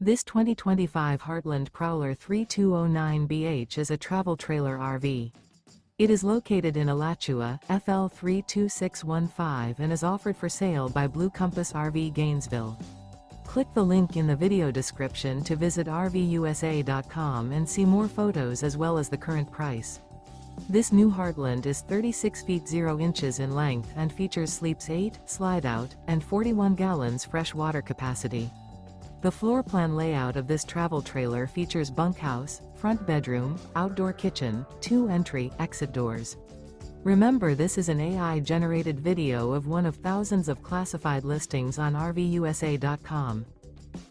This 2025 Heartland Prowler 3209BH is a travel trailer RV. It is located in Alachua, FL 32615 and is offered for sale by Blue Compass RV Gainesville. Click the link in the video description to visit RVUSA.com and see more photos as well as the current price. This new Heartland is 36 feet 0 inches in length and features sleeps 8, slide-out, and 41 gallons fresh water capacity. The floor plan layout of this travel trailer features bunkhouse, front bedroom, outdoor kitchen, 2 entry/exit doors. Remember, this is an AI-generated video of one of thousands of classified listings on RVUSA.com.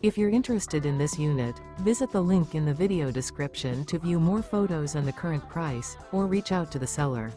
If you're interested in this unit, visit the link in the video description to view more photos and the current price, or reach out to the seller.